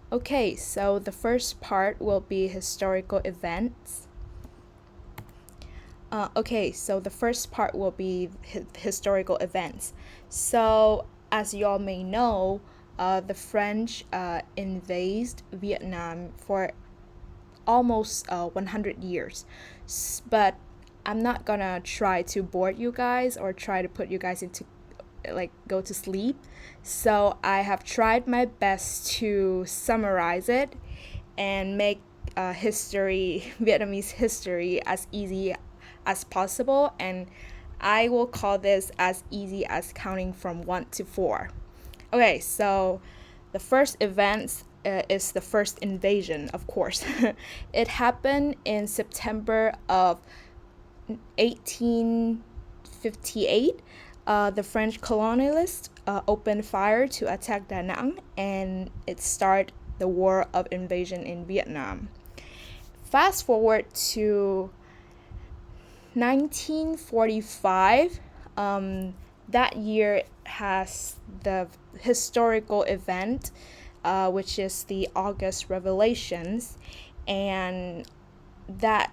Okay, so the first part will be historical events. Okay, so the first part will be historical events. So, as you all may know, the French invaded Vietnam for almost 100 years. But I'm not gonna try to bore you guys or try to put you guys into like go to sleep. So I have tried my best to summarize it and make Vietnamese history, as easy as possible. And I will call this as easy as counting from 1 to 4. Okay, so the first event is the first invasion, of course. It happened in September of 1858. The French colonialists opened fire to attack Da Nang, and it started the War of Invasion in Vietnam. Fast forward to 1945. That year has the historical event, which is the August Revelations, and that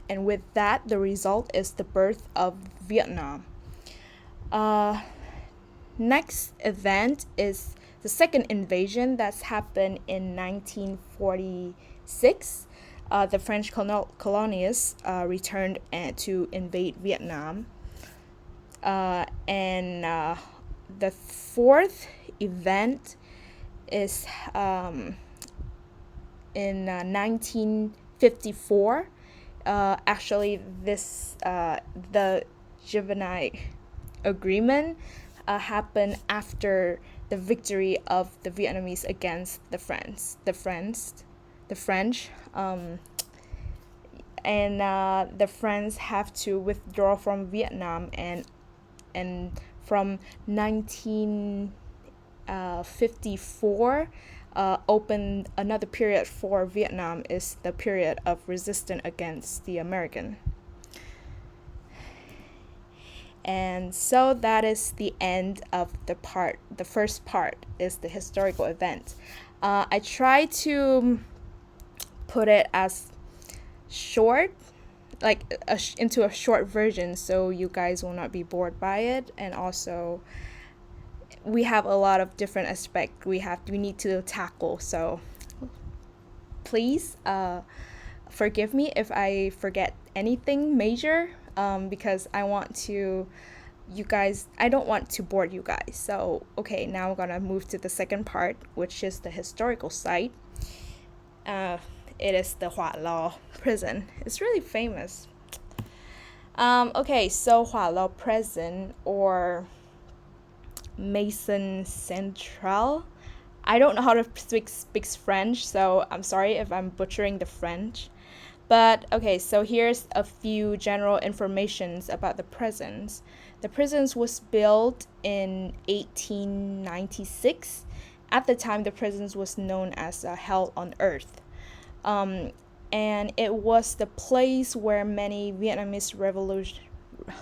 and with that, the result is the birth of Vietnam. Uh, Next event is the second invasion that's happened in 1946. The French colonialists returned to invade Vietnam. And the fourth event is in 1954. Actually, the Juvenile Agreement happened after the victory of the Vietnamese against the French, and the French have to withdraw from Vietnam, and from 1954 opened another period for Vietnam is the period of resistance against the American. And so that is the end of the first part is the historical event. I try to put it as short, into a short version, so you guys will not be bored by it. And also, we have a lot of different aspects we need to tackle. So please forgive me if I forget anything major, because I don't want to bore you guys. So, okay, now I'm gonna move to the second part, which is the historical site. It is the Hua Lo prison. It's really famous. Okay, so Hua Lo prison, or Maison Centrale. I don't know how to speak French, so I'm sorry if I'm butchering the French. But okay, so here's a few general informations about the prisons. The prisons was built in 1896. At the time, the prisons was known as Hell on Earth. And it was the place where many Vietnamese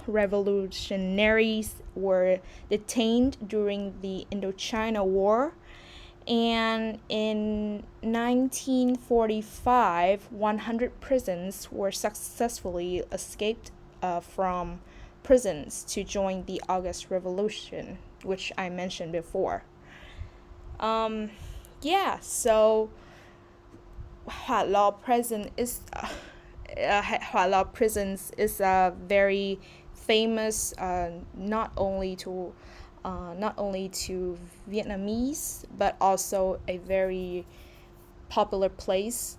revolutionaries were detained during the Indochina War. And in 1945, 100 prisons were successfully escaped from prisons to join the August Revolution, which I mentioned before. Yeah, so Hua Lo prison is Hua Lo prisons is very famous, not only to Vietnamese, but also a very popular place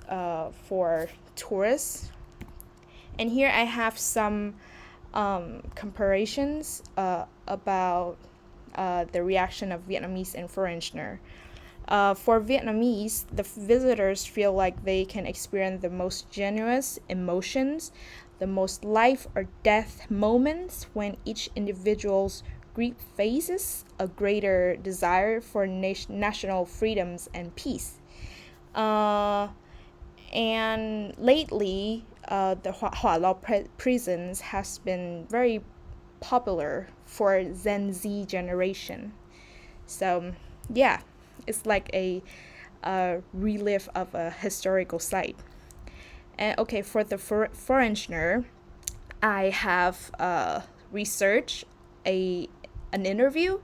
for tourists. And here I have some comparisons about the reaction of Vietnamese and foreigner. For Vietnamese, the visitors feel like they can experience the most genuine emotions, the most life or death moments when each individual's grief faces a greater desire for national freedoms and peace. And lately, the Hua Lo prisons has been very popular for Gen Z generation. So, yeah, it's like a relief of a historical site. And okay, for the foreigner, I have researched an interview,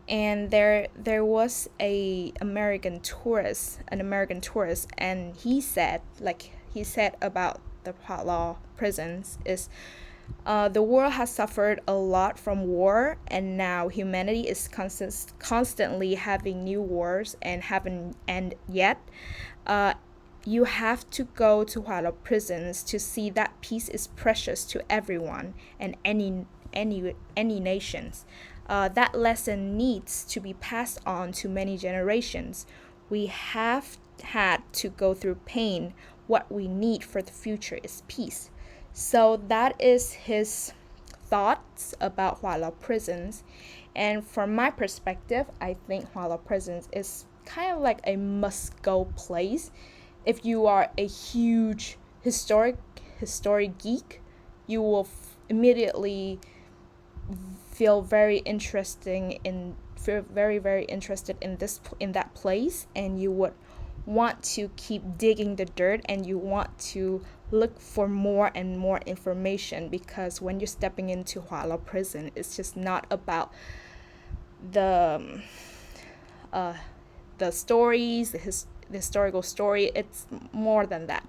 and there was an American tourist, and he said about the Patlaw prisons is, the world has suffered a lot from war, and now humanity is constantly having new wars and haven't ended yet. Uh, you have to go to Hua prisons to see that peace is precious to everyone and any nations. That lesson needs to be passed on to many generations. We have had to go through pain. What we need for the future is peace. So that is his thoughts about Hua prisons. And from my perspective, I think Hua prisons is kind of like a must-go place. If you are a huge historic geek, you will immediately feel very very interested in that place, and you would want to keep digging the dirt, and you want to look for more and more information, because when you're stepping into Hua prison, it's just not about the stories, the historical story. It's more than that.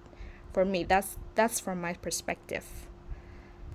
For me, that's from my perspective.